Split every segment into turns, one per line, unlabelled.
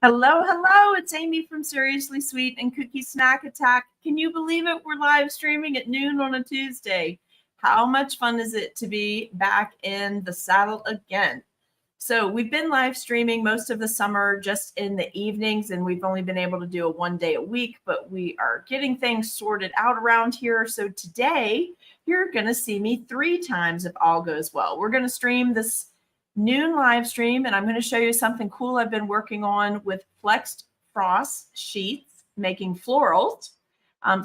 Hello, hello. It's Amy from Seriously Sweet and Cookie Snack Attack. Can you believe it? We're live streaming at noon on a Tuesday. How much fun is it to be back in the saddle again? So we've been live streaming most of the summer just in the evenings, and we've only been able to do a 1 day a week, but we are getting things sorted out around here. So today you're going to see me 3 times if all goes well. We're going to stream this noon live stream, and I'm going to show you something cool I've been working on with Flexed Frost sheets, making florals.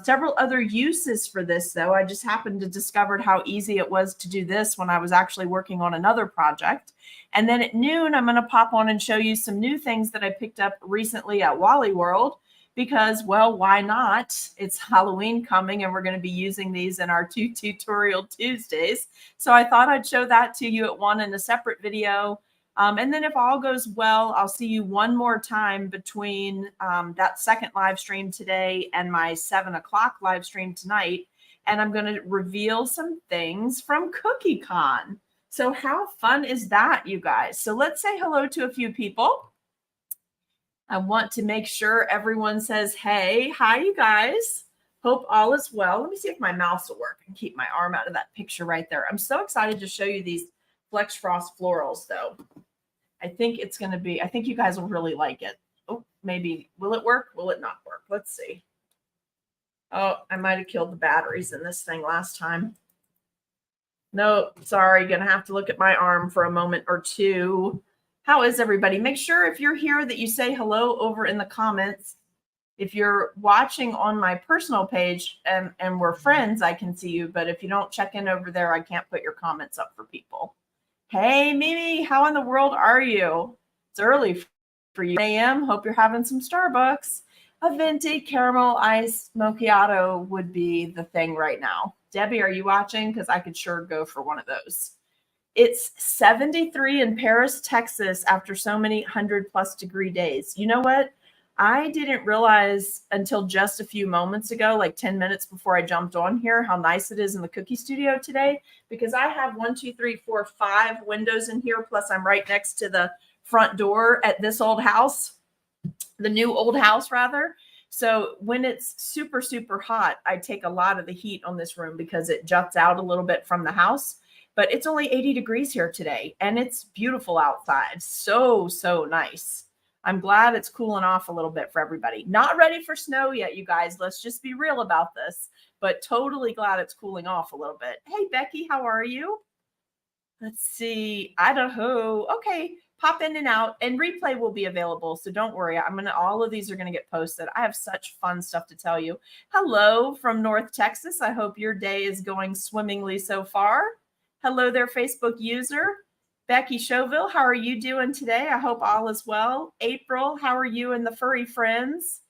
Several other uses for this, though. I just happened to discover how easy it was to do this when I was actually working on another project. And then at noon, I'm going to pop on and show you some new things that I picked up recently at Wally World because, well, why not? It's Halloween coming, and we're going to be using these in our 2 Tutorial Tuesdays. So I thought I'd show that to you at one in a separate video. And then if all goes well, I'll see you one more time between that second live stream today and my 7 o'clock live stream tonight. And I'm going to reveal some things from CookieCon. So how fun is that, you guys? So let's say hello to a few people. I want to make sure everyone says, hey, hi, you guys. Hope all is well. Let me see if my mouse will work and keep my arm out of that picture right there. I'm so excited to show you these Flexfrost Florals, though. I think it's going to be, I think you guys will really like it. Oh, maybe, will it work? Will it not work? Let's see. Oh, I might have killed the batteries in this thing last time. No, sorry, going to have to look at my arm for a moment or two. How is everybody? Make sure if you're here that you say hello over in the comments If you're watching on my personal page and we're friends, I can see you. But if you don't check in over there, I can't put your comments up for people. Hey, Mimi, how in the world are you? It's early for you. 9 a.m. Hope you're having some Starbucks. A venti caramel iced macchiato would be the thing right now. Debbie, are you watching? Because I could sure go for one of those. It's 73 in Paris, Texas, after so many 100+ degree days. You know what? I didn't realize until just a few moments ago, like 10 minutes before I jumped on here, how nice it is in the cookie studio today, because I have 1, 2, 3, 4, 5 windows in here. Plus I'm right next to the front door at this old house, the new old house rather. So when it's super, super hot, I take a lot of the heat on this room because it juts out a little bit from the house. But it's only 80 degrees here today, and it's beautiful outside. So, so nice. I'm glad it's cooling off a little bit for everybody. Not ready for snow yet, you guys. Let's just be real about this, but totally glad it's cooling off a little bit. Hey, Becky, how are you? Let's see. Idaho. Okay. Pop in and out, and replay will be available. So don't worry. All of these are going to get posted. I have such fun stuff to tell you. Hello from North Texas. I hope your day is going swimmingly so far. Hello there, Facebook user. Becky Chauville, how are you doing today? I hope all is well. April, how are you and the furry friends?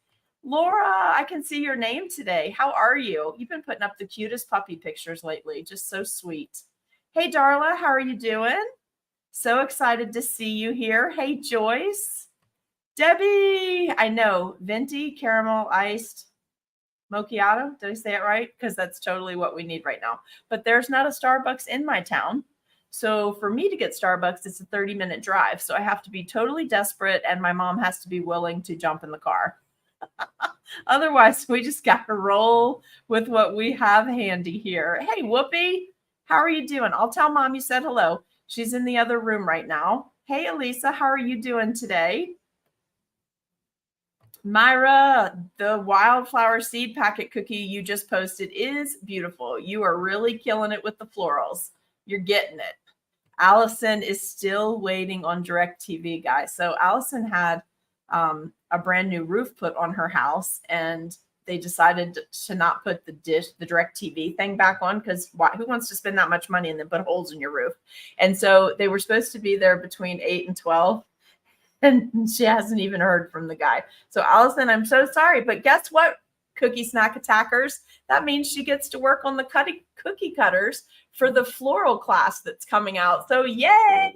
Laura, I can see your name today. How are you? You've been putting up the cutest puppy pictures lately. Just so sweet. Hey, Darla, how are you doing? So excited to see you here. Hey, Joyce. Debbie, I know. Venti, caramel, iced macchiato. Did I say it right? Because that's totally what we need right now. But there's not a Starbucks in my town. So for me to get Starbucks, it's a 30-minute drive. So I have to be totally desperate, and my mom has to be willing to jump in the car. Otherwise, we just got to roll with what we have handy here. Hey, Whoopi, how are you doing? I'll tell Mom you said hello. She's in the other room right now. Hey, Elisa, how are you doing today? Myra, the wildflower seed packet cookie you just posted is beautiful. You are really killing it with the florals. You're getting it. Allison is still waiting on DirecTV, guys. So Allison had a brand new roof put on her house, and they decided to not put the DirecTV thing back on, because who wants to spend that much money and then put holes in your roof? And so they were supposed to be there between 8 and 12. And she hasn't even heard from the guy. So Allison, I'm so sorry, but guess what, cookie snack attackers? That means she gets to work on the cookie cutters for the floral class that's coming out. So yay!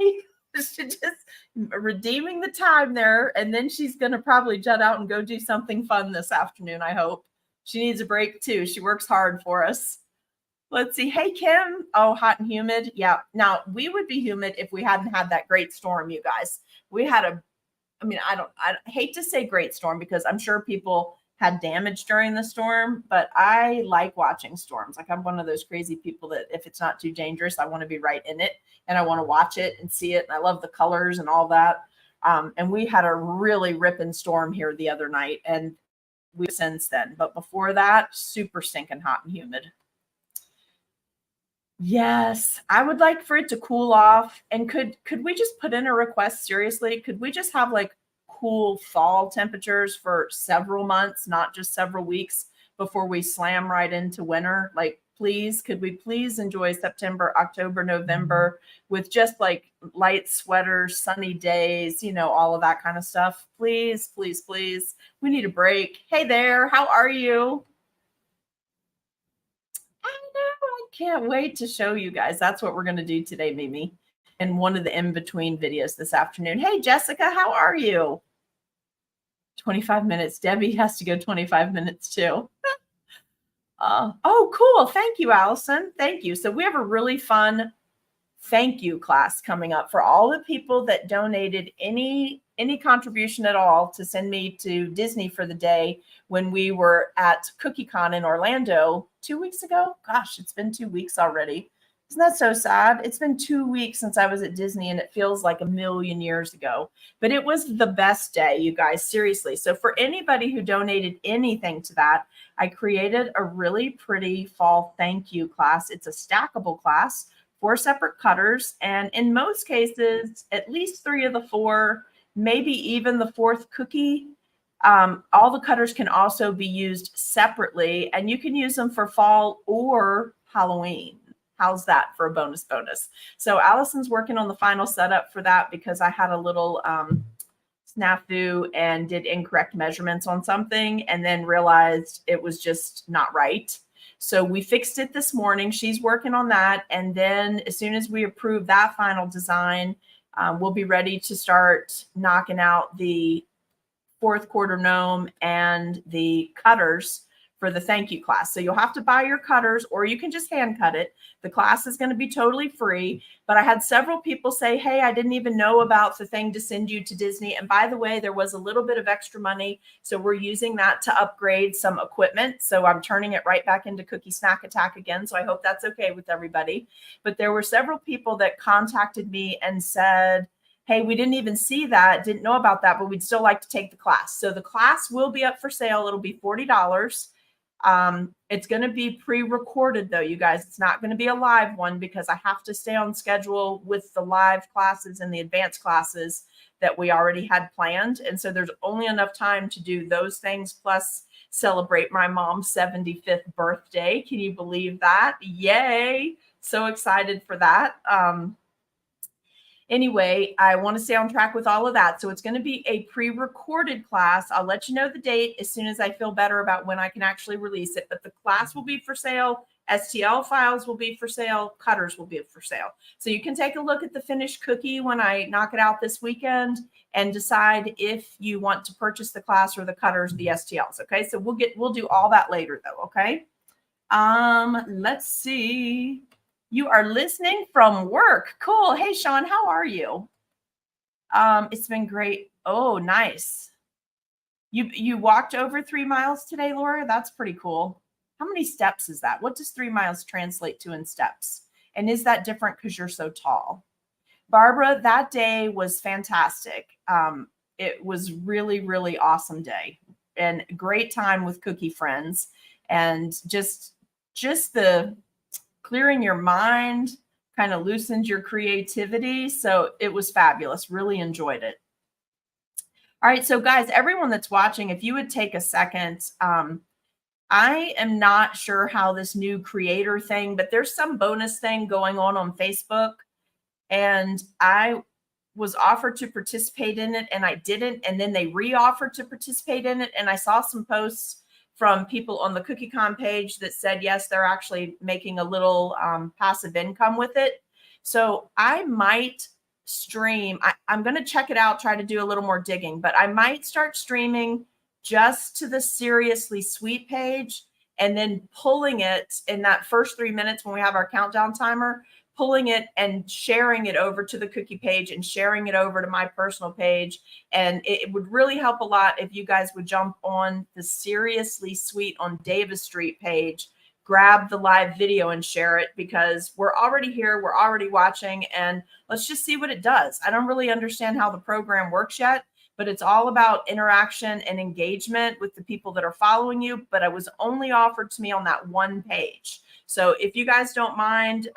She's just redeeming the time there. And then she's going to probably jet out and go do something fun this afternoon, I hope. She needs a break too. She works hard for us. Let's see. Hey, Kim. Oh, hot and humid. Yeah. Now, we would be humid if we hadn't had that great storm, you guys. We had I hate to say great storm, because I'm sure people had damage during the storm, but I like watching storms. Like, I'm one of those crazy people that if it's not too dangerous, I want to be right in it, and I want to watch it and see it. And I love the colors and all that. And we had a really ripping storm here the other night, and we've since then. But before that, super stinking hot and humid. Yes, I would like for it to cool off. And could we just put in a request? Seriously, could we just have like cool fall temperatures for several months, not just several weeks, before we slam right into winter? Like, please, could we please enjoy September, October, November with just like light sweaters, sunny days, all of that kind of stuff? Please, please, please. We need a break. Hey there, how are you? I know. I can't wait to show you guys. That's what we're going to do today, Mimi, in one of the in-between videos this afternoon. Hey, Jessica, how are you? 25 minutes. Debbie has to go 25 minutes too. Oh, cool. Thank you, Allison. Thank you. So we have a really fun thank you class coming up for all the people that donated any contribution at all to send me to Disney for the day when we were at CookieCon in Orlando 2 weeks ago. Gosh, it's been 2 weeks already. Isn't that so sad? It's been 2 weeks since I was at Disney, and it feels like a million years ago. But it was the best day, you guys, seriously. So for anybody who donated anything to that, I created a really pretty fall thank you class. It's a stackable class, 4 separate cutters, and in most cases, at least 3 of the 4, maybe even the 4th cookie All the cutters can also be used separately, and you can use them for fall or Halloween. How's that for a bonus? So Allison's working on the final setup for that because I had a little snafu and did incorrect measurements on something and then realized it was just not right. So we fixed it this morning. She's working on that. And then as soon as we approve that final design, we'll be ready to start knocking out the fourth quarter gnome and the cutters for the thank you class. So you'll have to buy your cutters or you can just hand cut it. The class is going to be totally free, but I had several people say, hey, I didn't even know about the thing to send you to Disney. And by the way, there was a little bit of extra money. So we're using that to upgrade some equipment. So I'm turning it right back into Cookie Snack Attack again. So I hope that's okay with everybody. But there were several people that contacted me and said, hey, we didn't even see that, didn't know about that, but we'd still like to take the class. So the class will be up for sale. It'll be $40. It's going to be pre-recorded though, you guys. It's not going to be a live one because I have to stay on schedule with the live classes and the advanced classes that we already had planned. And so there's only enough time to do those things plus celebrate my mom's 75th birthday. Can you believe that? Yay. So excited for that. Anyway, I want to stay on track with all of that. So it's going to be a pre-recorded class. I'll let you know the date as soon as I feel better about when I can actually release it. But the class will be for sale. STL files will be for sale. Cutters will be for sale. So you can take a look at the finished cookie when I knock it out this weekend and decide if you want to purchase the class or the cutters, the STLs. Okay. So we'll do all that later though. Okay. Let's see. You are listening from work. Cool. Hey, Sean, how are you? It's been great. Oh, nice. You walked over 3 miles today, Laura? That's pretty cool. How many steps is that? What does 3 miles translate to in steps? And is that different because you're so tall? Barbara, that day was fantastic. It was really, really awesome day and great time with Cookie Friends and just the clearing your mind kind of loosened your creativity. So it was fabulous. Really enjoyed it. All right. So guys, everyone that's watching, if you would take a second, I am not sure how this new creator thing, but there's some bonus thing going on Facebook. And I was offered to participate in it and I didn't. And then they re-offered to participate in it. And I saw some posts from people on the CookieCon page that said, yes, they're actually making a little passive income with it. So I might stream. I'm going to check it out, try to do a little more digging, but I might start streaming just to the Seriously Sweet page and then pulling it in that first 3 minutes when we have our countdown timer, pulling it and sharing it over to the cookie page and sharing it over to my personal page. And it would really help a lot if you guys would jump on the Seriously Sweet on Davis Street page, grab the live video and share it because we're already here. We're already watching and let's just see what it does. I don't really understand how the program works yet, but it's all about interaction and engagement with the people that are following you. But it was only offered to me on that one page. So if you guys don't mind,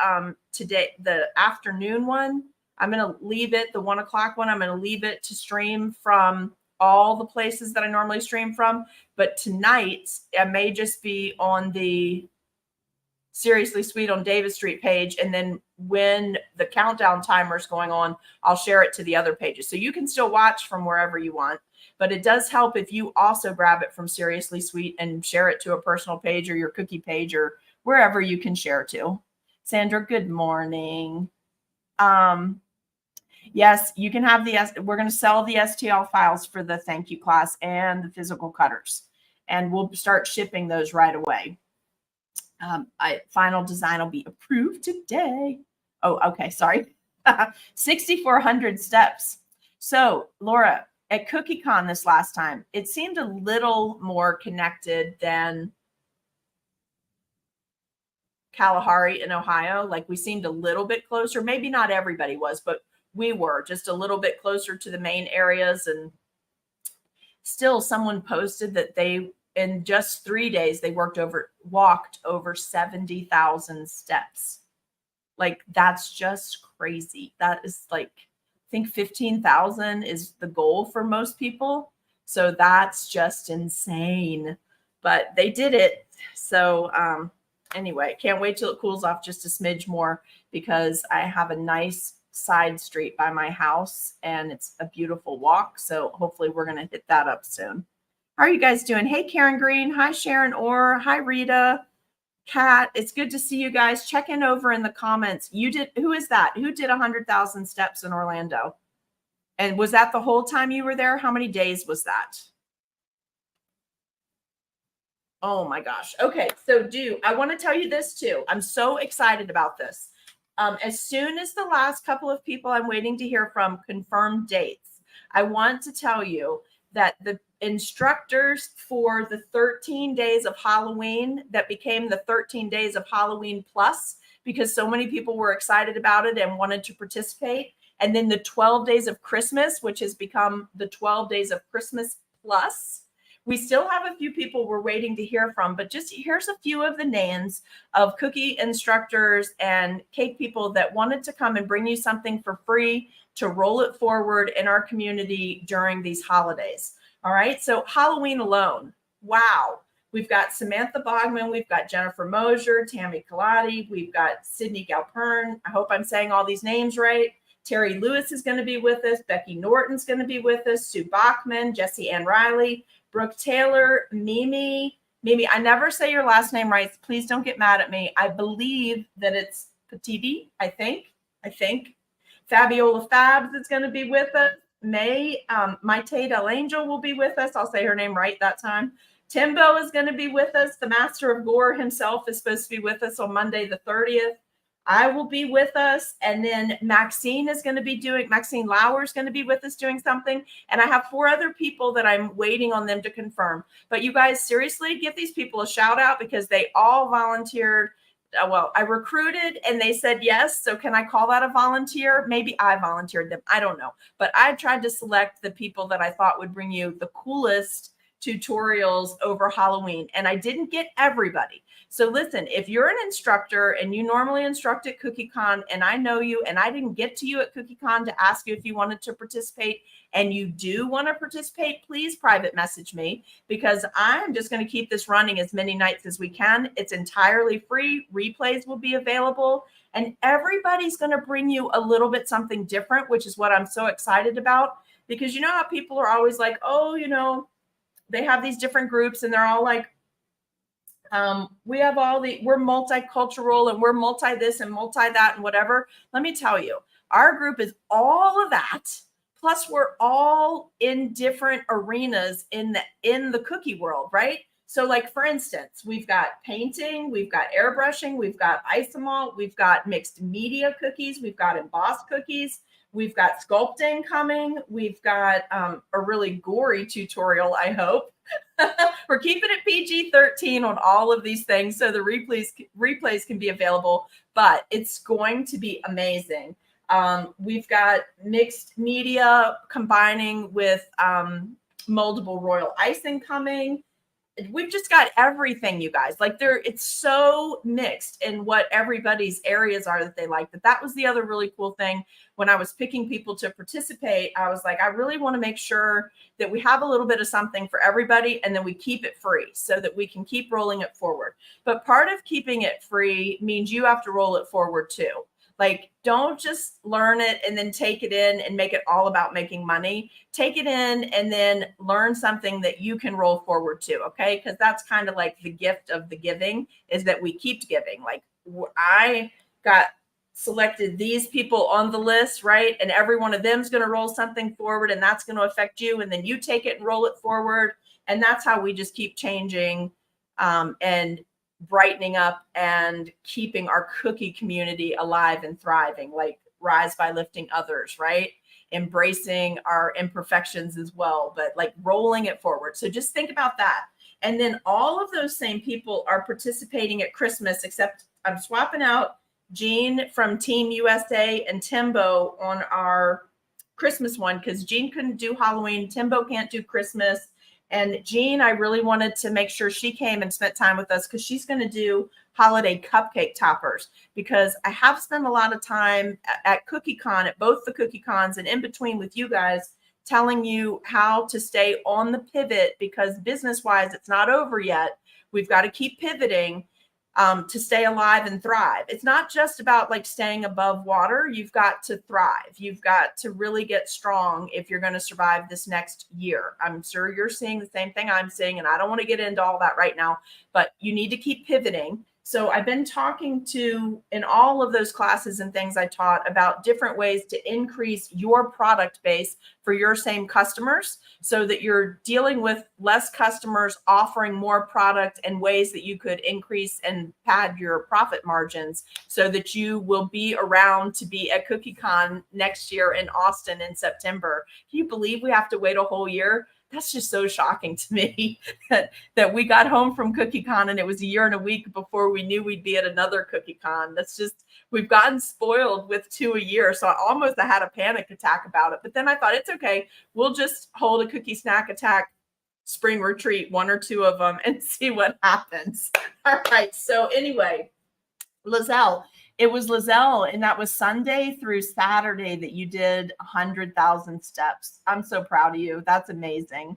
today, the afternoon one, I'm going to leave it, the 1 o'clock one, I'm going to leave it to stream from all the places that I normally stream from. But tonight, I may just be on the Seriously Sweet on Davis Street page. And then when the countdown timer is going on, I'll share it to the other pages. So you can still watch from wherever you want. But it does help if you also grab it from Seriously Sweet and share it to a personal page or your cookie page or wherever you can share to. Sandra, good morning. Yes, you can have we're going to sell the STL files for the thank you class and the physical cutters. And we'll start shipping those right away. Final design will be approved today. Oh, okay. Sorry. 6,400 steps. So Laura, at CookieCon this last time, it seemed a little more connected than Kalahari in Ohio. Like we seemed a little bit closer. Maybe not everybody was, but we were just a little bit closer to the main areas. And still someone posted that they, in just 3 days, they walked over 70,000 steps. Like that's just crazy. That is like, I think 15,000 is the goal for most people. So that's just insane. But they did it. So anyway, can't wait till it cools off just a smidge more, because I have a nice side street by my house and it's a beautiful walk. So hopefully we're going to hit that up soon. How are you guys doing? Hey, Karen Green. Hi, Sharon Orr. Hi, Rita. Kat, it's good to see you guys. Check in over in the comments. You did, who is that? Who did 100,000 steps in Orlando? And was that the whole time you were there? How many days was that? Oh my gosh. Okay. So I want to tell you this too. I'm so excited about this. As soon as the last couple of people I'm waiting to hear from confirm dates, I want to tell you that the instructors for the 13 days of Halloween that became the 13 days of Halloween plus, because so many people were excited about it and wanted to participate. And then the 12 days of Christmas, which has become the 12 days of Christmas plus. We still have a few people we're waiting to hear from, but just here's a few of the names of cookie instructors and cake people that wanted to come and bring you something for free to roll it forward in our community during these holidays. All right. So Halloween alone. Wow. We've got Samantha Bogman. We've got Jennifer Mosier, Tammy Colati. We've got Sydney Galpern. I hope I'm saying all these names right. Terry Lewis is going to be with us. Becky Norton's going to be with us. Sue Bachman, Jesse Ann Riley, Brooke Taylor, Mimi. Mimi, I never say your last name right. Please don't get mad at me. I believe that it's Petiti, I think. Fabiola Fabs is going to be with us. Maite Del Angel will be with us. I'll say her name right that time. Timbo is going to be with us. The Master of Gore himself is supposed to be with us on Monday the 30th. I will be with us. And then Maxine Lauer is going to be with us doing something. And I have 4 other people that I'm waiting on them to confirm. But you guys, seriously, give these people a shout out, because they all volunteered. Well, I recruited and they said yes. So can I call that a volunteer? Maybe I volunteered them. I don't know. But I tried to select the people that I thought would bring you the coolest tutorials over Halloween. And I didn't get everybody. So listen, if you're an instructor and you normally instruct at CookieCon and I know you and I didn't get to you at CookieCon to ask you if you wanted to participate and you do want to participate, please private message me, because I'm just going to keep this running as many nights as we can. It's entirely free. Replays will be available and everybody's going to bring you a little bit something different, which is what I'm so excited about, because you know how people are always like, oh, you know, they have these different groups and they're all like, we're multicultural and we're multi this and multi that and whatever. Let me tell you, our group is all of that. Plus we're all in different arenas in the cookie world, right? So like, for instance, we've got painting, we've got airbrushing, we've got isomalt, we've got mixed media cookies, we've got embossed cookies, we've got sculpting coming, we've got a really gory tutorial, I hope. We're keeping it PG-13 on all of these things, so the replays can be available, but it's going to be amazing. We've got mixed media combining with moldable royal icing coming. We've just got everything, you guys. Like it's so mixed in what everybody's areas are that they like. That was the other really cool thing. When I was picking people to participate, I was like, I really want to make sure that we have a little bit of something for everybody and then we keep it free so that we can keep rolling it forward. But part of keeping it free means you have to roll it forward too. Like, don't just learn it and then take it in and make it all about making money. Take it in and then learn something that you can roll forward to, okay? Because that's kind of like the gift of the giving, is that we keep giving. Like, I got selected these people on the list, right? And every one of them is going to roll something forward, and that's going to affect you. And then you take it and roll it forward. And that's how we just keep changing and brightening up and keeping our cookie community alive and thriving, like rise by lifting others, right? Embracing our imperfections as well, but like rolling it forward. So just think about that. And then all of those same people are participating at Christmas, except I'm swapping out Jean from Team USA and Timbo on our Christmas one, because Jean couldn't do Halloween. Timbo can't do Christmas. And Jean, I really wanted to make sure she came and spent time with us, because she's going to do holiday cupcake toppers, because I have spent a lot of time at CookieCon, at both the CookieCons and in between with you guys, telling you how to stay on the pivot, because business-wise, it's not over yet. We've got to keep pivoting to stay alive and thrive. It's not just about like staying above water. You've got to thrive. You've got to really get strong if you're going to survive this next year. I'm sure you're seeing the same thing I'm seeing, and I don't want to get into all that right now, but you need to keep pivoting. So I've been talking to, in all of those classes and things I taught, about different ways to increase your product base for your same customers, so that you're dealing with less customers, offering more product, and ways that you could increase and pad your profit margins so that you will be around to be at CookieCon next year in Austin in September. Can you believe we have to wait a whole year? That's just so shocking to me that we got home from CookieCon and it was a year and a week before we knew we'd be at another CookieCon. That's just, we've gotten spoiled with 2 a year. So I had a panic attack about it. But then I thought, it's okay. We'll just hold a cookie snack attack spring retreat, 1 or 2 of them, and see what happens. All right. So anyway, Lizelle. It was Lizelle, and that was Sunday through Saturday that you did 100,000 steps. I'm so proud of you. That's amazing.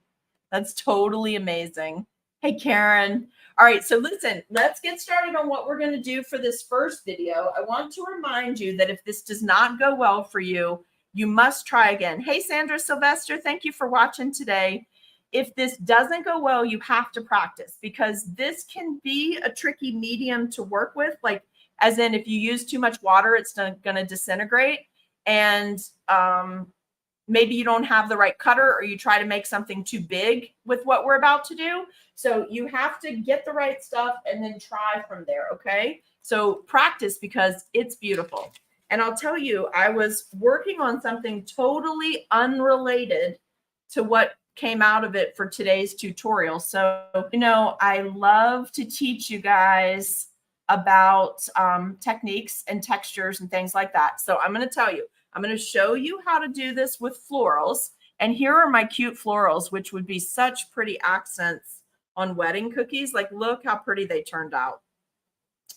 That's totally amazing. Hey, Karen. All right, so listen, let's get started on what we're going to do for this first video. I want to remind you that if this does not go well for you, you must try again. Hey, Sandra Sylvester, thank you for watching today. If this doesn't go well, you have to practice, because this can be a tricky medium to work with. Like, as in, if you use too much water, it's going to disintegrate. And maybe you don't have the right cutter, or you try to make something too big with what we're about to do. So you have to get the right stuff and then try from there, okay? So practice, because it's beautiful. And I'll tell you, I was working on something totally unrelated to what came out of it for today's tutorial. So, you know, I love to teach you guys about techniques and textures and things like that. So I'm going to tell you, I'm going to show you how to do this with florals. And here are my cute florals, which would be such pretty accents on wedding cookies. Like, look how pretty they turned out.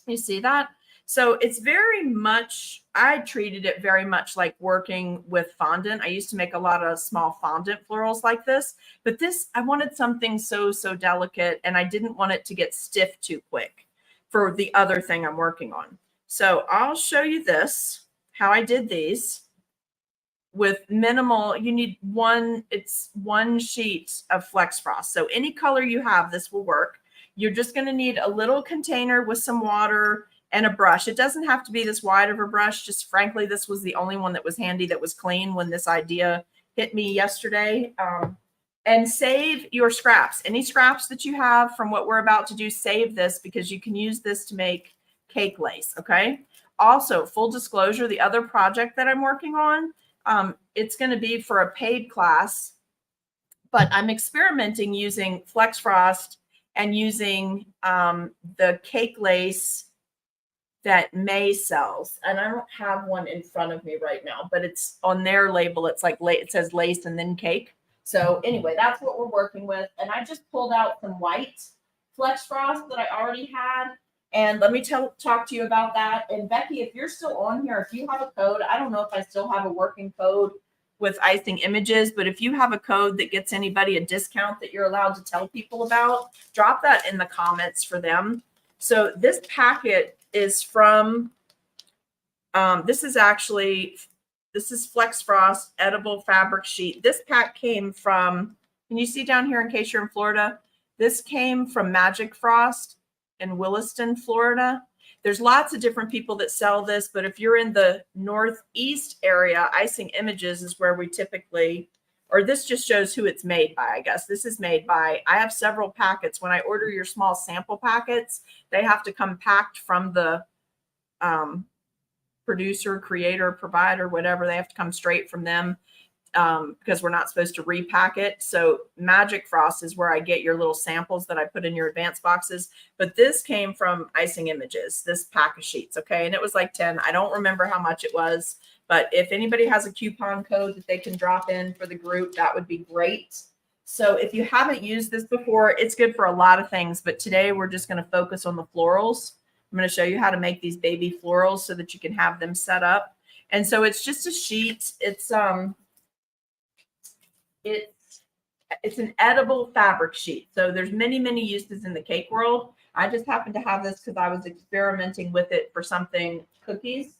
You see that? So it's very much, I treated it very much like working with fondant. I used to make a lot of small fondant florals like this, but this, I wanted something so delicate, and I didn't want it to get stiff too quick for the other thing I'm working on. So I'll show you this, how I did these with minimal. You need it's one sheet of Flexfrost. So any color you have, this will work. You're just going to need a little container with some water and a brush. It doesn't have to be this wide of a brush. Just frankly, this was the only one that was handy, that was clean when this idea hit me yesterday. And save your scraps. Any scraps that you have from what we're about to do, save this, because you can use this to make cake lace, okay? Also, full disclosure, the other project that I'm working on, it's going to be for a paid class, but I'm experimenting using Flexfrost and using the cake lace that May sells. And I don't have one in front of me right now, but it's on their label. It's like, it says lace and then cake. So anyway, that's what we're working with. And I just pulled out some white Flexfrost that I already had. And let me talk to you about that. And Becky, if you're still on here, if you have a code, I don't know if I still have a working code with Icing Images, but if you have a code that gets anybody a discount that you're allowed to tell people about, drop that in the comments for them. So this packet is from, this is Flexfrost edible fabric sheet. This pack came from, can you see down here in case you're in Florida? This came from Magic Frost in Williston, Florida. There's lots of different people that sell this, but if you're in the Northeast area, Icing Images is where we typically, or this just shows who it's made by, I guess. This is made by, I have several packets. When I order your small sample packets, they have to come packed from the producer, creator, provider, whatever. They have to come straight from them because we're not supposed to repack it. So Magic Frost is where I get your little samples that I put in your advance boxes. But this came from Icing Images, this pack of sheets, okay? And it was like 10. I don't remember how much it was, but if anybody has a coupon code that they can drop in for the group, that would be great. So if you haven't used this before, it's good for a lot of things, but today we're just going to focus on the florals. I'm going to show you how to make these baby florals so that you can have them set up. And so it's just a sheet. It's It's an edible fabric sheet. So there's many, many uses in the cake world. I just happened to have this because I was experimenting with it for something cookies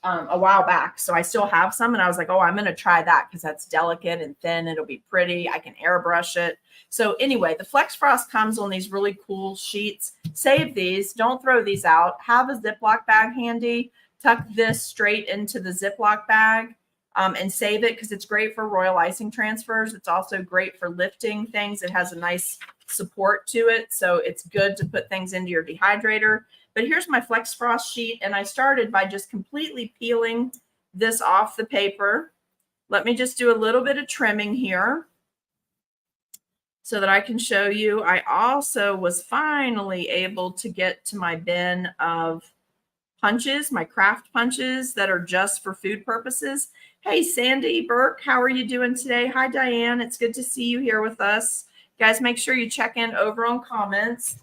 a while back. So I still have some, and I was like, oh, I'm going to try that because that's delicate and thin. It'll be pretty. I can airbrush it. So anyway, the Flex Frost comes on these really cool sheets. Save these. Don't throw these out. Have a Ziploc bag handy. Tuck this straight into the Ziploc bag. And save it because it's great for royal icing transfers. It's also great for lifting things. It has a nice support to it. So it's good to put things into your dehydrator. But here's my Flex Frost sheet. And I started by just completely peeling this off the paper. Let me just do a little bit of trimming here so that I can show you. I also was finally able to get to my bin of punches, my craft punches that are just for food purposes. Hey, Sandy Burke, how are you doing today? Hi, Diane. It's good to see you here with us. Guys, make sure you check in over on comments.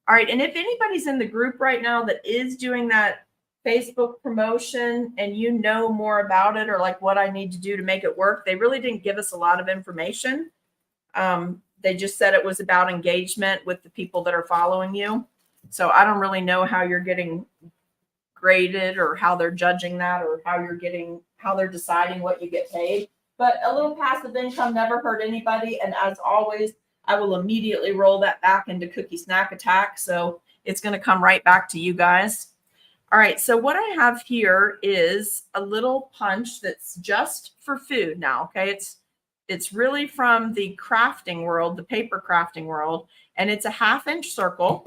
All right. And if anybody's in the group right now that is doing that Facebook promotion and you know more about it or like what I need to do to make it work, they really didn't give us a lot of information. They just said it was about engagement with the people that are following you. So I don't really know how you're getting graded or how they're judging that or how they're deciding what you get paid. But a little passive income never hurt anybody. And as always, I will immediately roll that back into Cookie Snack Attack. So it's going to come right back to you guys. All right. So what I have here is a little punch that's just for food now. Okay. It's really from the crafting world, the paper crafting world, and it's a 1/2 inch circle.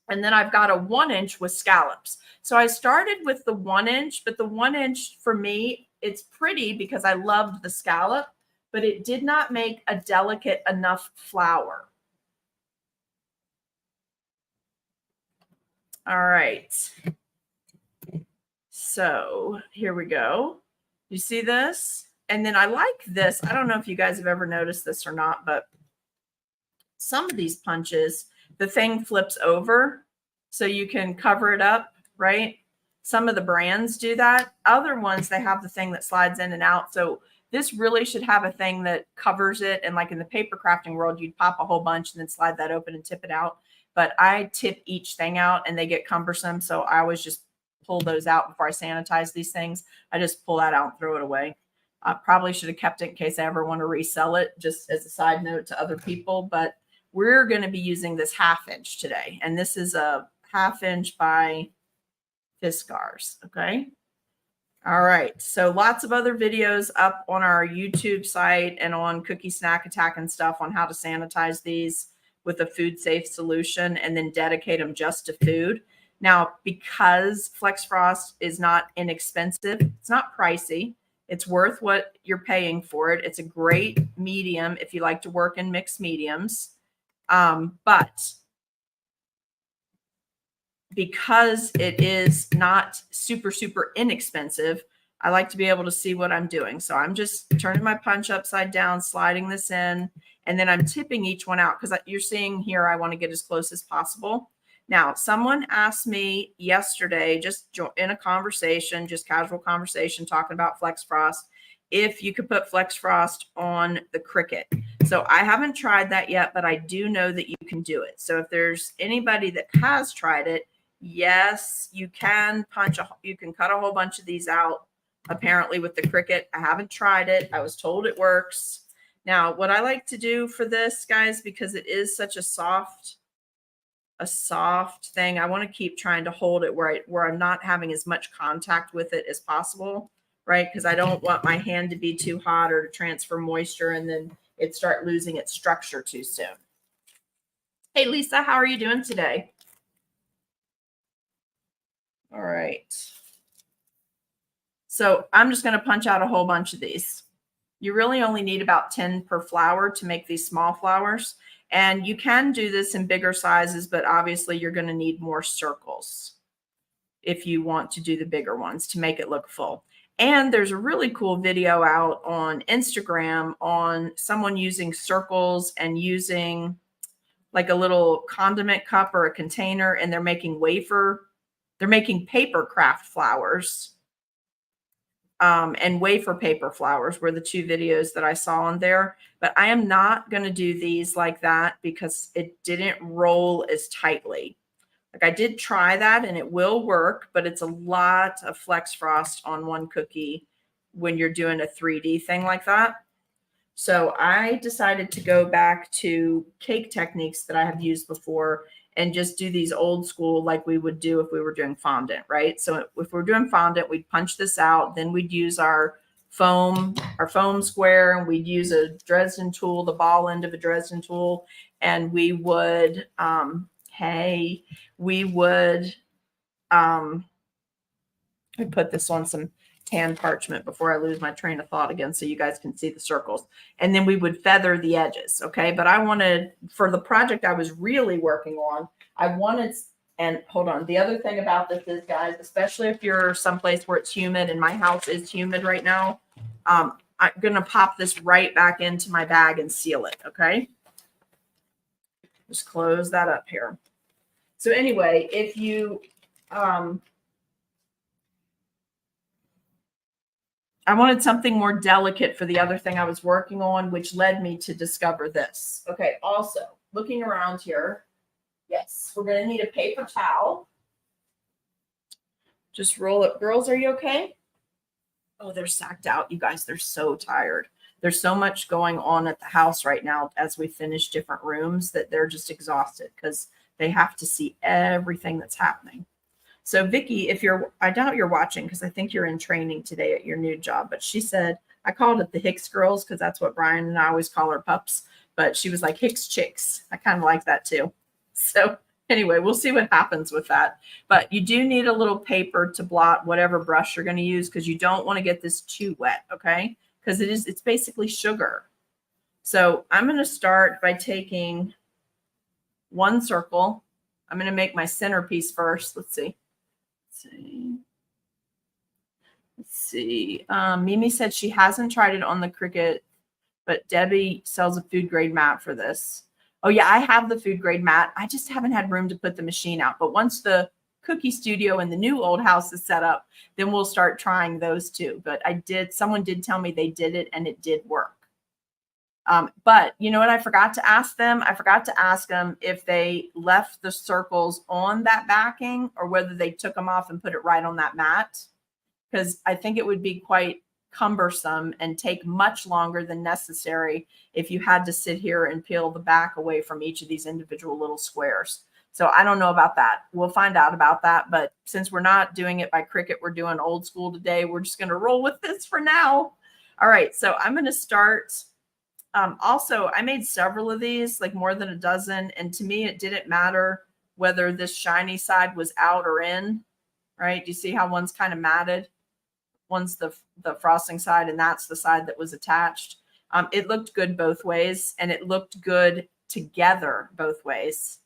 And then I've got a 1 inch with scallops. So I started with the 1 inch, but the 1 inch for me, it's pretty because I loved the scallop, but it did not make a delicate enough flower. All right. So here we go. You see this? And then I like this. I don't know if you guys have ever noticed this or not, but some of these punches, the thing flips over so you can cover it up, right? Some of the brands do that. Other ones, they have the thing that slides in and out. So this really should have a thing that covers it. And like in the paper crafting world, you'd pop a whole bunch and then slide that open and tip it out. But I tip each thing out and they get cumbersome. So I always just pull those out before I sanitize these things. I just pull that out and throw it away. I probably should have kept it in case I ever want to resell it, just as a side note to other people. But we're going to be using this 1/2 inch today. And this is a 1/2 inch by Fiskars. Okay. All right. So lots of other videos up on our YouTube site and on Cookie Snack Attack and stuff on how to sanitize these with a food safe solution and then dedicate them just to food. Now, because Flex Frost is not inexpensive, it's not pricey. It's worth what you're paying for it. It's a great medium if you like to work in mixed mediums. But because it is not super, super inexpensive, I like to be able to see what I'm doing. So I'm just turning my punch upside down, sliding this in, and then I'm tipping each one out because you're seeing here, I want to get as close as possible. Now, someone asked me yesterday, just in a conversation, just casual conversation, talking about Flex Frost, if you could put Flex Frost on the Cricut. So I haven't tried that yet, but I do know that you can do it. So if there's anybody that has tried it, yes, you can you can cut a whole bunch of these out, apparently with the Cricut. I haven't tried it. I was told it works. Now, what I like to do for this, guys, because it is such a soft thing, I want to keep trying to hold it where I'm not having as much contact with it as possible, right? Because I don't want my hand to be too hot or to transfer moisture and then it start losing its structure too soon. Hey, Lisa, how are you doing today? All right. So I'm just going to punch out a whole bunch of these. You really only need about 10 per flower to make these small flowers. And you can do this in bigger sizes, but obviously you're going to need more circles if you want to do the bigger ones to make it look full. And there's a really cool video out on Instagram on someone using circles and using like a little condiment cup or a container, and they're making paper craft flowers. and wafer paper flowers were the two videos that I saw on there. But I am not going to do these like that because it didn't roll as tightly. Like I did try that and it will work, but it's a lot of Flex Frost on one cookie when you're doing a 3D thing like that. So I decided to go back to cake techniques that I have used before and just do these old school like we would do if we were doing fondant, right? So if we're doing fondant, we'd punch this out, then we'd use our foam square, and we'd use a Dresden tool, the ball end of a Dresden tool, and we would I put this on some tan parchment before I lose my train of thought again so you guys can see the circles. And then we would feather the edges, okay? But I wanted, for the project I was really working on, I wanted, and hold on, the other thing about this is, guys, especially if you're someplace where it's humid, and my house is humid right now, I'm going to pop this right back into my bag and seal it, okay? Just close that up here. So anyway, if you, I wanted something more delicate for the other thing I was working on, which led me to discover this. Okay, also, looking around here, yes, we're going to need a paper towel. Just roll it. Girls, are you okay? Oh, they're sacked out. You guys, they're so tired. There's so much going on at the house right now as we finish different rooms that they're just exhausted because they have to see everything that's happening. So Vicky, I doubt you're watching because I think you're in training today at your new job, but she said, I called it the Hicks girls because that's what Brian and I always call our pups, but she was like Hicks chicks. I kind of like that too. So anyway, we'll see what happens with that. But you do need a little paper to blot whatever brush you're going to use because you don't want to get this too wet, okay? Because it's basically sugar. So I'm going to start by taking one circle. I'm going to make my centerpiece first. Let's see. Mimi said she hasn't tried it on the Cricut, but Debbie sells a food grade mat for this. Oh yeah, I have the food grade mat. I just haven't had room to put the machine out. But once the cookie studio in the new old house is set up, then we'll start trying those too. But someone did tell me they did it and it did work. But you know what? I forgot to ask them. I forgot to ask them if they left the circles on that backing or whether they took them off and put it right on that mat. Because I think it would be quite cumbersome and take much longer than necessary if you had to sit here and peel the back away from each of these individual little squares. So I don't know about that. We'll find out about that. But since we're not doing it by Cricut, we're doing old school today. We're just going to roll with this for now. All right. So I'm going to start. Also, I made several of these, like more than a dozen. And to me, it didn't matter whether this shiny side was out or in, right? Do you see how one's kind of matted? One's the frosting side, and that's the side that was attached. It looked good both ways, and it looked good together both ways.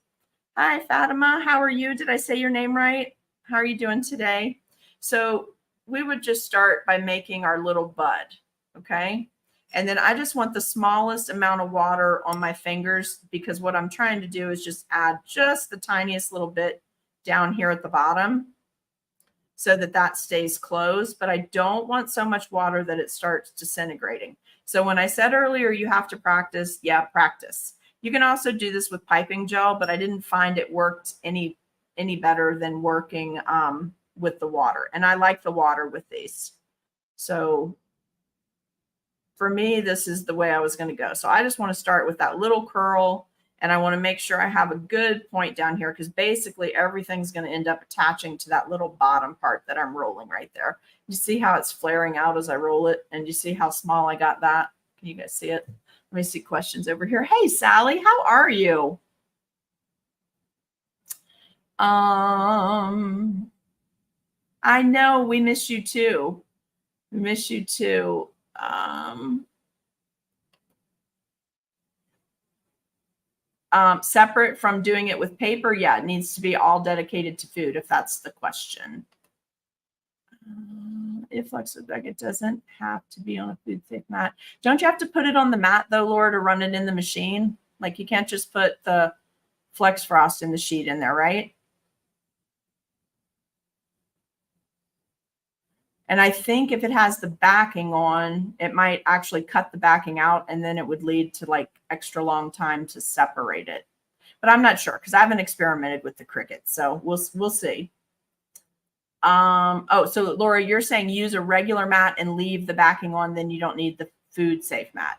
Hi, Fatima. How are you? Did I say your name right? How are you doing today? So we would just start by making our little bud, okay? And then I just want the smallest amount of water on my fingers because what I'm trying to do is just add just the tiniest little bit down here at the bottom so that that stays closed. But I don't want so much water that it starts disintegrating. So when I said earlier, you have to practice, yeah, practice. You can also do this with piping gel, but I didn't find it worked any better than working with the water. And I like the water with these. So for me, this is the way I was going to go. So I just want to start with that little curl, and I want to make sure I have a good point down here because basically everything's going to end up attaching to that little bottom part that I'm rolling right there. You see how it's flaring out as I roll it? And you see how small I got that? Can you guys see it? Let me see questions over here. Hey, Sally, how are you? I know we miss you too. We miss you too. Separate from doing it with paper, yeah, it needs to be all dedicated to food if that's the question. If Flexfrost, it doesn't have to be on a food safe mat. Don't you have to put it on the mat though, Laura, to run it in the machine? Like you can't just put the Flexfrost in the sheet in there, right? And I think if it has the backing on, it might actually cut the backing out, and then it would lead to like extra long time to separate it. But I'm not sure because I haven't experimented with the Cricut. So we'll see. Oh, so Laura, you're saying use a regular mat and leave the backing on, then you don't need the food safe mat.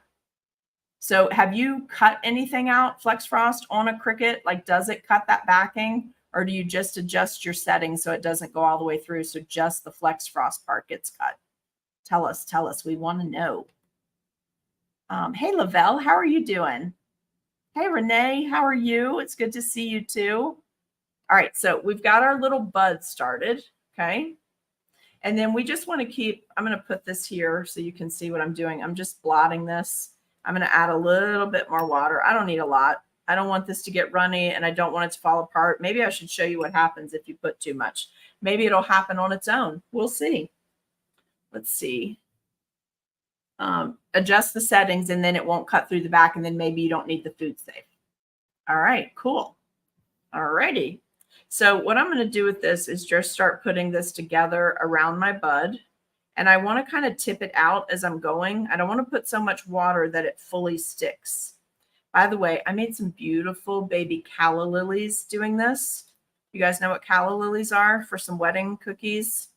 So have you cut anything out, Flexfrost, on a Cricut? Like, does it cut that backing, or do you just adjust your settings so it doesn't go all the way through? So just the Flexfrost part gets cut. Tell us. We want to know. Hey, Lavelle, how are you doing? Hey, Renee, how are you? It's good to see you too. All right, so we've got our little bud started, okay? And then we just want to keep, I'm going to put this here so you can see what I'm doing. I'm just blotting this. I'm going to add a little bit more water. I don't need a lot. I don't want this to get runny, and I don't want it to fall apart. Maybe I should show you what happens if you put too much. Maybe it'll happen on its own. We'll see. Let's see. Adjust the settings, and then it won't cut through the back, and then maybe you don't need the food safe. All right, cool. All righty. So what I'm going to do with this is just start putting this together around my bud. And I want to kind of tip it out as I'm going. I don't want to put so much water that it fully sticks. By the way, I made some beautiful baby calla lilies doing this. You guys know what calla lilies are for some wedding cookies?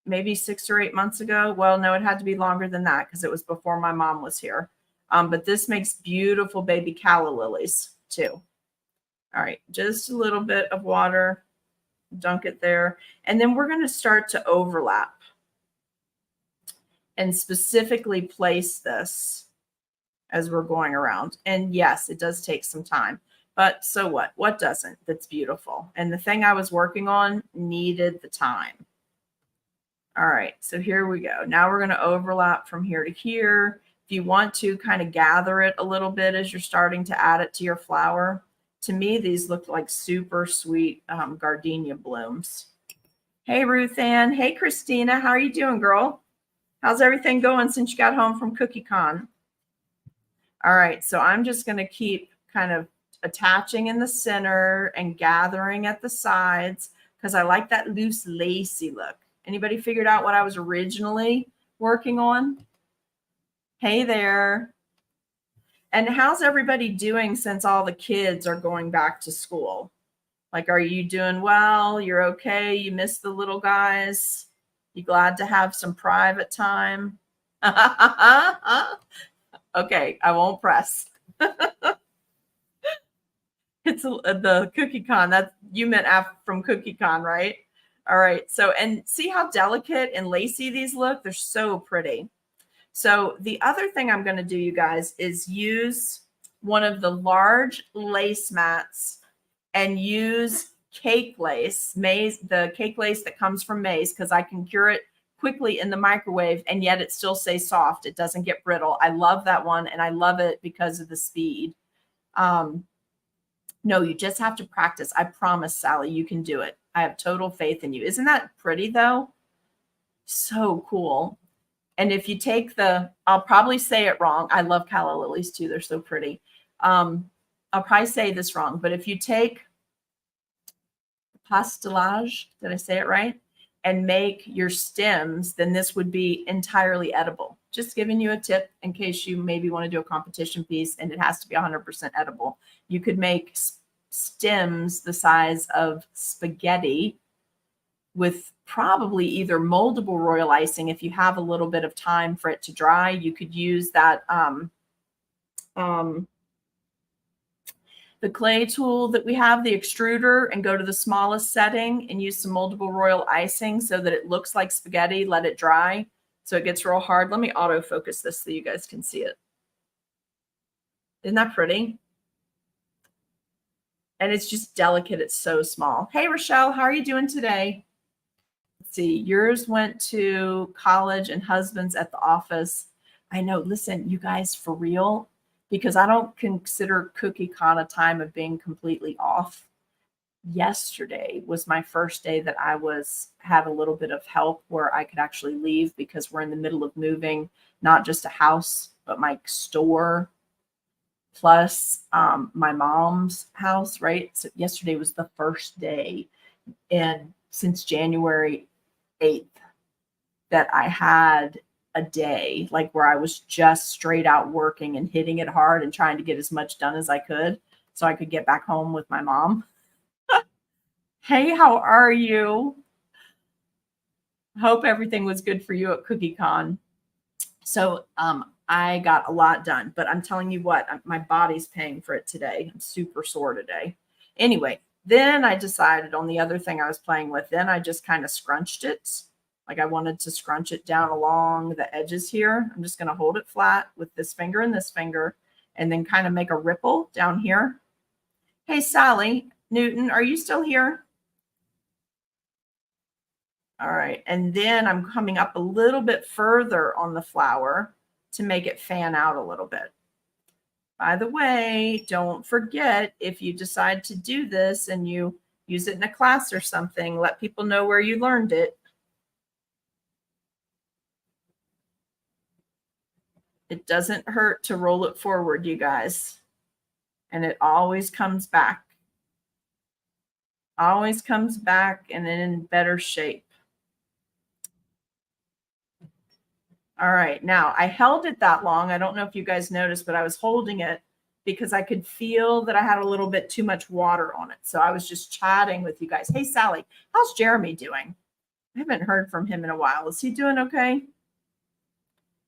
Maybe 6 or 8 months ago. Well, no, it had to be longer than that because it was before my mom was here. But this makes beautiful baby calla lilies too. All right, just a little bit of water, dunk it there. And then we're going to start to overlap and specifically place this as we're going around. And yes, it does take some time, but so what? What doesn't? That's beautiful. And the thing I was working on needed the time. All right, so here we go. Now we're going to overlap from here to here. If you want to kind of gather it a little bit as you're starting to add it to your flower. To me, these look like super sweet gardenia blooms. Hey, Ruth Ann. Hey, Christina. How are you doing, girl? How's everything going since you got home from CookieCon? All right, so I'm just going to keep kind of attaching in the center and gathering at the sides because I like that loose, lacy look. Anybody figured out what I was originally working on? Hey there. And how's everybody doing since all the kids are going back to school? Like, are you doing well? You're okay? You miss the little guys? You glad to have some private time? Okay, I won't press. It's the CookieCon. That you meant from CookieCon, right? All right. So, and see how delicate and lacy these look? They're so pretty. So the other thing I'm going to do, you guys, is use one of the large lace mats and use cake lace, maize, the cake lace that comes from maize, because I can cure it quickly in the microwave and yet it still stays soft. It doesn't get brittle. I love that one, and I love it because of the speed. No, you just have to practice. I promise, Sally, you can do it. I have total faith in you. Isn't that pretty, though? So cool. And if you take I'll probably say it wrong. I love calla lilies too. They're so pretty. I'll probably say this wrong, but if you take pastelage, did I say it right? And make your stems, then this would be entirely edible. Just giving you a tip in case you maybe want to do a competition piece and it has to be 100% edible. You could make stems the size of spaghetti with probably either moldable royal icing. If you have a little bit of time for it to dry, you could use that the clay tool that we have, the extruder, and go to the smallest setting and use some moldable royal icing so that it looks like spaghetti. Let it dry so it gets real hard. Let me autofocus this so you guys can see it. Isn't that pretty? And it's just delicate. It's so small. Hey, Rochelle, how are you doing today? Let's see. Yours went to college and husband's at the office. I know. Listen, you guys, for real, because I don't consider CookieCon a time of being completely off. Yesterday was my first day that I had a little bit of help where I could actually leave because we're in the middle of moving, not just a house, but my store plus my mom's house, right? So yesterday was the first day. And since January, 8th that I had a day, like where I was just straight out working and hitting it hard and trying to get as much done as I could so I could get back home with my mom. Hey, how are you? Hope everything was good for you at CookieCon. So I got a lot done, but I'm telling you what, my body's paying for it today. I'm super sore today. Anyway, then I decided on the other thing I was playing with. Then I just kind of scrunched it. Like I wanted to scrunch it down along the edges here. I'm just going to hold it flat with this finger and then kind of make a ripple down here. Hey, Sally Newton, are you still here? All right. And then I'm coming up a little bit further on the flower to make it fan out a little bit. By the way, don't forget, if you decide to do this and you use it in a class or something, let people know where you learned it. It doesn't hurt to roll it forward, you guys. And it always comes back. Always comes back and in better shape. All right, now I held it that long. I don't know if you guys noticed, but I was holding it because I could feel that I had a little bit too much water on it. So I was just chatting with you guys. Hey, Sally, how's Jeremy doing? I haven't heard from him in a while. Is he doing okay?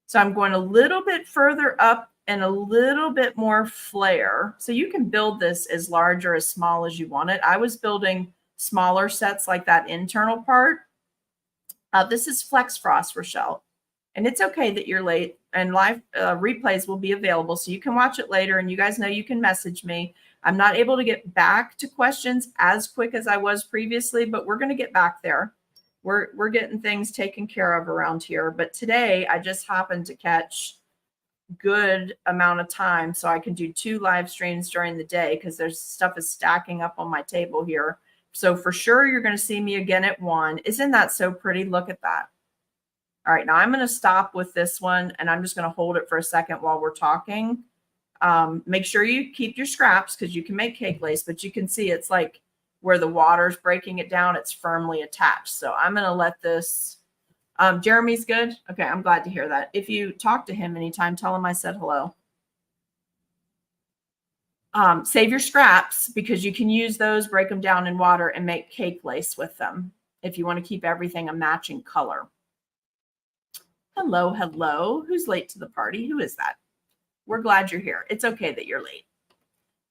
So I'm going a little bit further up and a little bit more flare. So you can build this as large or as small as you want it. I was building smaller sets like that internal part. This is Flexfrost, Rochelle. And it's okay that you're late, and live replays will be available so you can watch it later. And you guys know you can message me. I'm not able to get back to questions as quick as I was previously, but we're going to get back there. We're getting things taken care of around here. But today I just happened to catch good amount of time so I can do 2 live streams during the day because there's stuff is stacking up on my table here. So for sure you're going to see me again at 1. Isn't that so pretty? Look at that. All right, now I'm going to stop with this one, and I'm just going to hold it for a second while we're talking. Make sure you keep your scraps because you can make cake lace, but you can see it's like where the water's breaking it down, it's firmly attached. So I'm going to let this. Jeremy's good? Okay, I'm glad to hear that. If you talk to him anytime, tell him I said hello. Save your scraps because you can use those, break them down in water, and make cake lace with them if you want to keep everything a matching color. Hello, hello. Who's late to the party? Who is that? We're glad you're here. It's okay that you're late.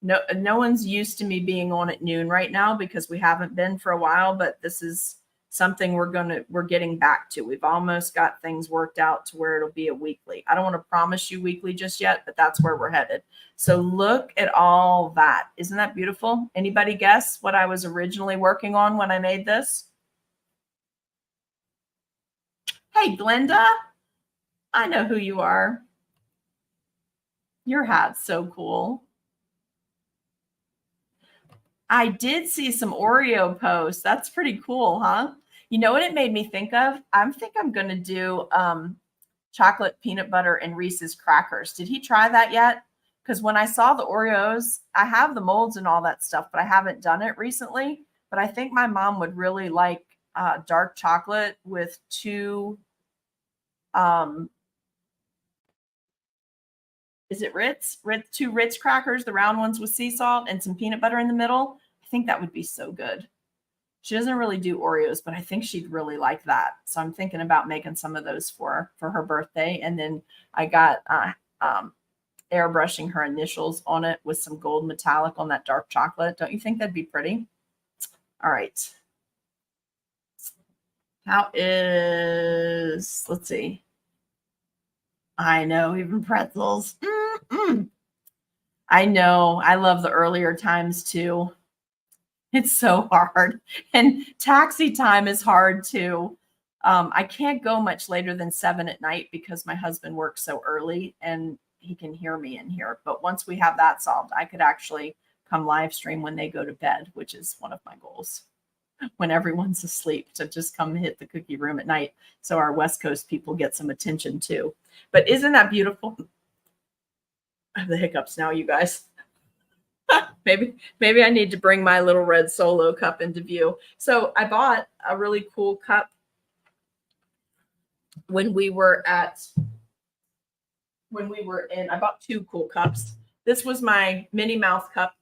No one's used to me being on at noon right now because we haven't been for a while, but this is something we're getting back to. We've almost got things worked out to where it'll be a weekly. I don't want to promise you weekly just yet, but that's where we're headed. So look at all that. Isn't that beautiful? Anybody guess what I was originally working on when I made this? Hey, Glenda. I know who you are. Your hat's so cool. I did see some Oreo posts. That's pretty cool, huh? You know what it made me think of? I think I'm going to do chocolate peanut butter and Reese's crackers. Did he try that yet? Because when I saw the Oreos, I have the molds and all that stuff, but I haven't done it recently. But I think my mom would really like dark chocolate with 2 is it Ritz? 2 Ritz crackers, the round ones with sea salt and some peanut butter in the middle. I think that would be so good. She doesn't really do Oreos, but I think she'd really like that. So I'm thinking about making some of those for her birthday. And then I got airbrushing her initials on it with some gold metallic on that dark chocolate. Don't you think that'd be pretty? All right. How is, let's see. I know, even pretzels. I know. I love the earlier times too. It's so hard. And taxi time is hard too. I can't go much later than 7 at night because my husband works so early and he can hear me in here. But once we have that solved, I could actually come live stream when they go to bed, which is one of my goals. When everyone's asleep, to just come hit the cookie room at night so our West Coast people get some attention too. But isn't that beautiful? I have the hiccups now, you guys. Maybe I need to bring my little red solo cup into view. So I bought a really cool cup when we were in, I bought 2 cool cups. This was my Minnie Mouse cup,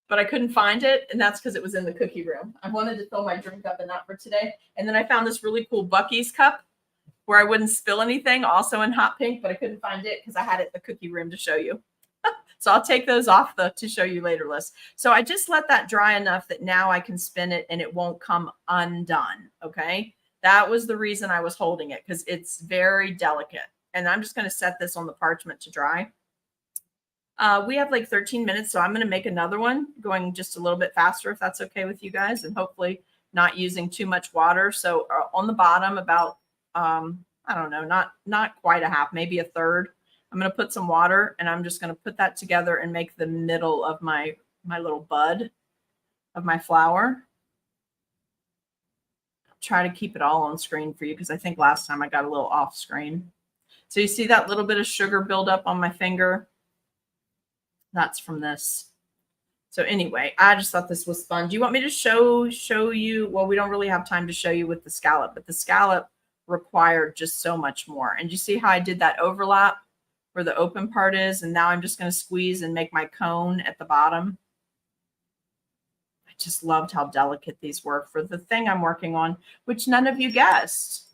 but I couldn't find it, and that's because it was in the cookie room. I wanted to fill my drink up in that for today. And then I found this really cool Buc-ee's cup where I wouldn't spill anything, also in hot pink, but I couldn't find it because I had it in the cookie room to show you. So I'll take those off to show you later list. So I just let that dry enough that now I can spin it and it won't come undone. Okay. That was the reason I was holding it, because it's very delicate. And I'm just going to set this on the parchment to dry. We have like 13 minutes, so I'm going to make another one going just a little bit faster if that's okay with you guys, and hopefully not using too much water. So on the bottom about, I don't know, not quite a half, maybe a third. I'm going to put some water, and I'm just going to put that together and make the middle of my little bud of my flower. Try to keep it all on screen for you, because I think last time I got a little off screen. So you see that little bit of sugar build up on my finger? That's from this. So anyway, I just thought this was fun. Do you want me to show you? Well, we don't really have time to show you with the scallop, but the scallop required just so much more. And you see how I did that overlap where the open part is? And now I'm just going to squeeze and make my cone at the bottom. I just loved how delicate these were for the thing I'm working on, which none of you guessed.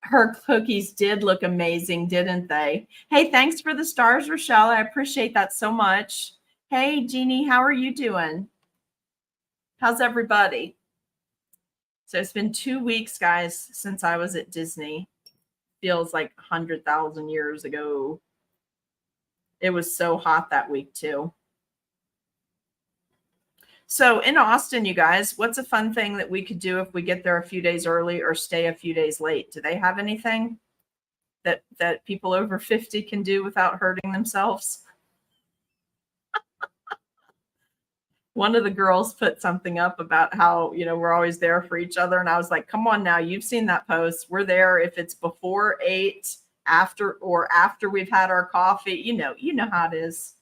Her cookies did look amazing, didn't they? Hey, thanks for the stars, Rochelle. I appreciate that so much. Hey, Jeannie, how are you doing? How's everybody? So it's been 2 weeks, guys, since I was at Disney. Feels like 100,000 years ago. It was so hot that week, too. So in Austin, you guys, what's a fun thing that we could do if we get there a few days early or stay a few days late? Do they have anything that people over 50 can do without hurting themselves? One of the girls put something up about how, we're always there for each other. And I was like, come on now, you've seen that post. We're there if it's before 8, after we've had our coffee. You know how it is.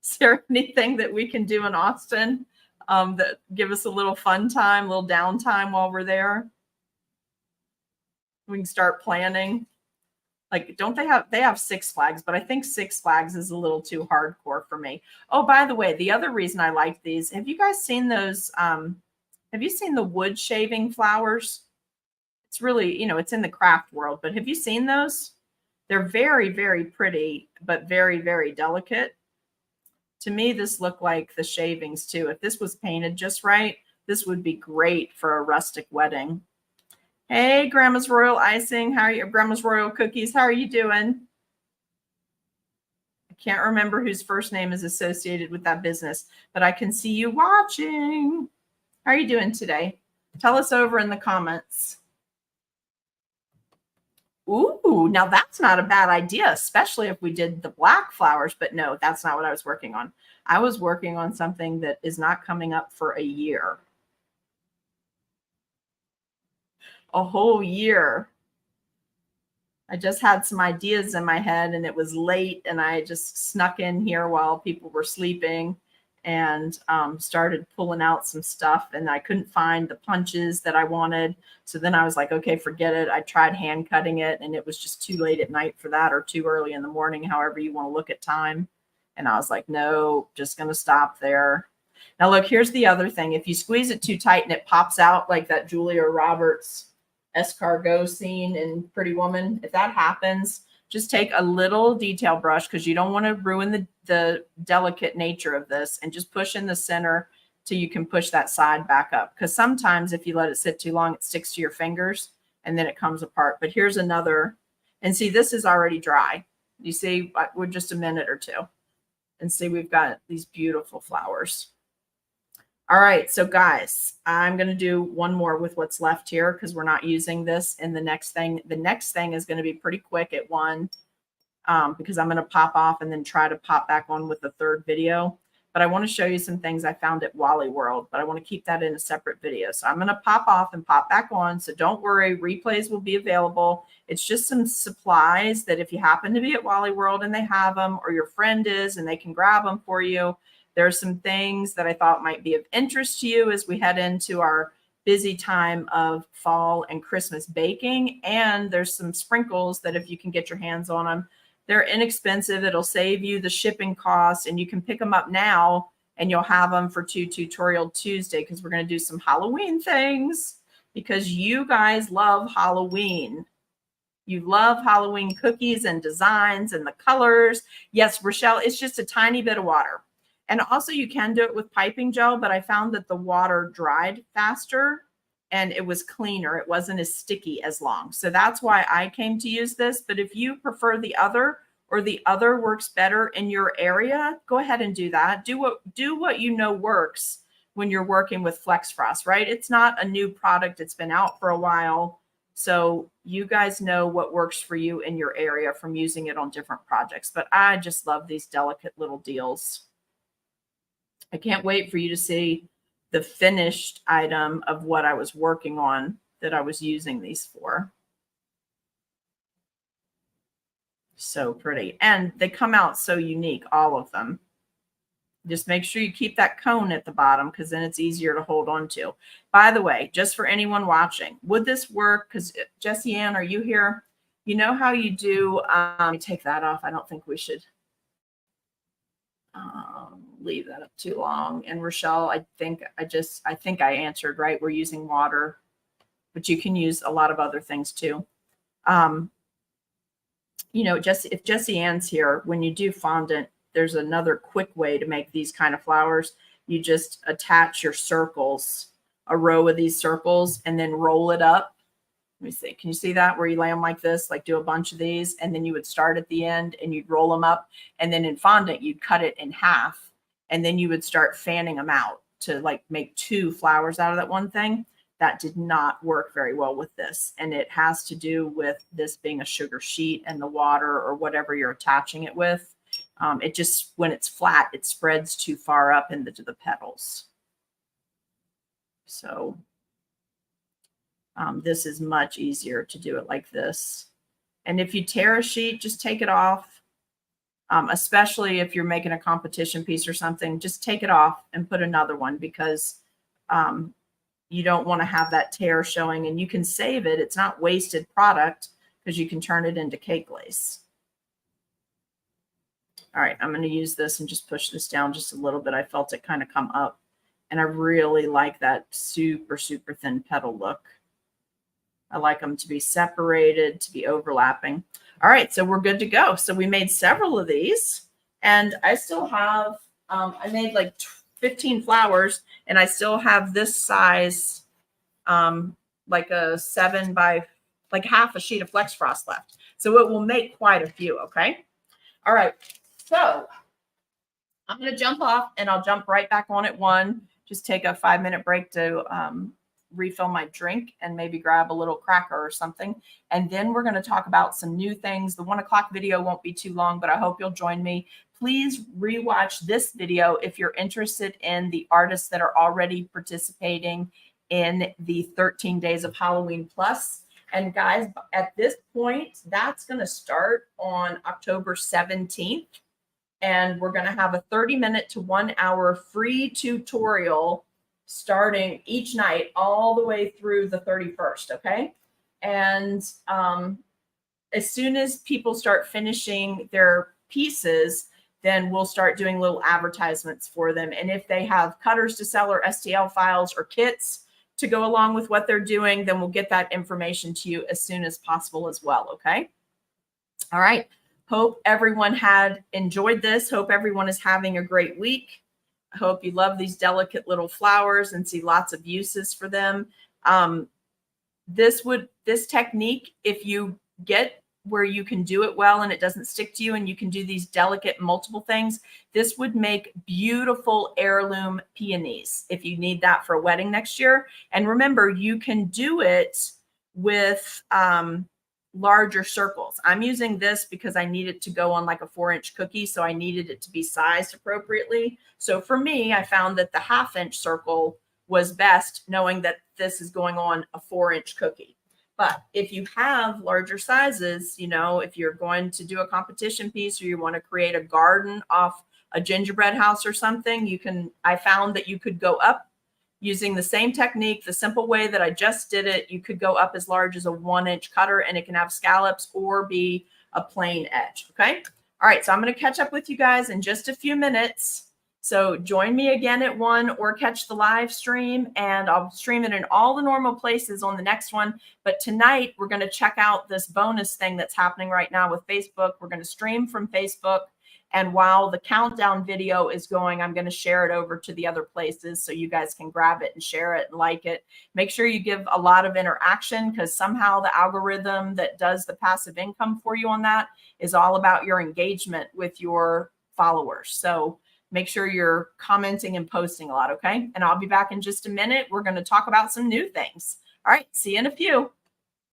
Is there anything that we can do in Austin that give us a little fun time, a little downtime while we're there? We can start planning. Like, they have Six Flags, but I think Six Flags is a little too hardcore for me. Oh, by the way, the other reason I like these, have you guys seen those? Have you seen the wood shaving flowers? It's really, it's in the craft world, but have you seen those? They're very, very pretty, but very, very delicate. To me, this looked like the shavings too. If this was painted just right, this would be great for a rustic wedding. Hey, Grandma's Royal Icing. How are you? Grandma's Royal Cookies. How are you doing? I can't remember whose first name is associated with that business, but I can see you watching. How are you doing today? Tell us over in the comments. Ooh, now that's not a bad idea, especially if we did the black flowers, but no, that's not what I was working on. I was working on something that is not coming up for a year. A whole year. I just had some ideas in my head and it was late and I just snuck in here while people were sleeping and started pulling out some stuff, and I couldn't find the punches that I wanted. So then I was like, okay, forget it. I tried hand cutting it and it was just too late at night for that, or too early in the morning, however you want to look at time. And I was like, no, just going to stop there. Now look, here's the other thing. If you squeeze it too tight and it pops out like that Julia Roberts escargot scene in Pretty Woman, if that happens, just take a little detail brush, because you don't want to ruin the delicate nature of this, and just push in the center till you can push that side back up. Because sometimes if you let it sit too long, it sticks to your fingers and then it comes apart. But here's another, and see, this is already dry. You see, with just a minute or two, and see, we've got these beautiful flowers. All right, so guys, I'm going to do one more with what's left here because we're not using this in the next thing. The next thing is going to be pretty quick at 1 because I'm going to pop off and then try to pop back on with the third video. But I want to show you some things I found at Wally World, but I want to keep that in a separate video. So I'm going to pop off and pop back on. So don't worry, replays will be available. It's just some supplies that if you happen to be at Wally World and they have them, or your friend is and they can grab them for you, there's some things that I thought might be of interest to you as we head into our busy time of fall and Christmas baking. And there's some sprinkles that if you can get your hands on them, they're inexpensive. It'll save you the shipping costs, and you can pick them up now and you'll have them for Tutorial Tuesday, because we're going to do some Halloween things, because you guys love Halloween. You love Halloween cookies and designs and the colors. Yes, Rochelle, it's just a tiny bit of water. And also you can do it with piping gel, but I found that the water dried faster and it was cleaner. It wasn't as sticky as long. So that's why I came to use this. But if you prefer the other, or the other works better in your area, go ahead and do that. Do what you know works when you're working with Flexfrost, right? It's not a new product. It's been out for a while. So you guys know what works for you in your area from using it on different projects. But I just love these delicate little deals. I can't wait for you to see the finished item of what I was working on that I was using these for. So pretty. And they come out so unique, all of them. Just make sure you keep that cone at the bottom, because then it's easier to hold on to. By the way, just for anyone watching, would this work? Because Jessie Ann, are you here? You know how you do, let me take that off. I don't think we should leave that up too long. And Rochelle, I think I answered right. We're using water, but you can use a lot of other things too. You know, if Jessie Ann's here, when you do fondant, there's another quick way to make these kind of flowers. You just attach your circles, a row of these circles, and then roll it up. Let me see. Can you see that, where you lay them like this, like do a bunch of these, and then you would start at the end and you'd roll them up. And then in fondant, you'd cut it in half, and then you would start fanning them out to like make 2 flowers out of that one thing. That did not work very well with this. And it has to do with this being a sugar sheet and the water or whatever you're attaching it with. It just, when it's flat, it spreads too far up into the petals. So this is much easier to do it like this. And if you tear a sheet, just take it off. Especially if you're making a competition piece or something, just take it off and put another one, because you don't want to have that tear showing, and you can save it. It's not wasted product, because you can turn it into cake lace. All right, I'm going to use this and just push this down just a little bit. I felt it kind of come up, and I really like that super, super thin petal look. I like them to be separated, to be overlapping. All right, so we're good to go. So we made several of these, and I still have, I made like 15 flowers, and I still have this size, like a 7 by, like half a sheet of Flexfrost left. So it will make quite a few, okay? All right, so I'm going to jump off, and I'll jump right back on at 1. Just take a 5-minute break to refill my drink and maybe grab a little cracker or something. And then we're going to talk about some new things. The 1 o'clock video won't be too long, but I hope you'll join me. Please rewatch this video if you're interested in the artists that are already participating in the 13 days of Halloween Plus. And guys, at this point, that's going to start on October 17th. And we're going to have a 30-minute to 1 hour free tutorial starting each night all the way through the 31st. Okay. And as soon as people start finishing their pieces, then we'll start doing little advertisements for them. And if they have cutters to sell, or STL files, or kits to go along with what they're doing, then we'll get that information to you as soon as possible as well. Okay. All right. Hope everyone had enjoyed this. Hope everyone is having a great week. I hope you love these delicate little flowers and see lots of uses for them. This technique, if you get where you can do it well and it doesn't stick to you, and you can do these delicate multiple things, this would make beautiful heirloom peonies if you need that for a wedding next year. And remember, you can do it with larger circles. I'm using this because I need it to go on like a 4-inch cookie, so I needed it to be sized appropriately. So for me, I found that the 1/2-inch circle was best, knowing that this is going on a 4-inch cookie. But if you have larger sizes, you know, if you're going to do a competition piece, or you want to create a garden off a gingerbread house or something, you can, I found that you could go up using the same technique, the simple way that I just did it. You could go up as large as a 1-inch cutter, and it can have scallops or be a plain edge. Okay. All right. So I'm going to catch up with you guys in just a few minutes. So join me again at 1 or catch the live stream, and I'll stream it in all the normal places on the next one. But tonight we're going to check out this bonus thing that's happening right now with Facebook. We're going to stream from Facebook. And while the countdown video is going, I'm going to share it over to the other places so you guys can grab it and share it and like it. Make sure you give a lot of interaction, because somehow the algorithm that does the passive income for you on that is all about your engagement with your followers. So make sure you're commenting and posting a lot, okay? And I'll be back in just a minute. We're going to talk about some new things. All right, see you in a few.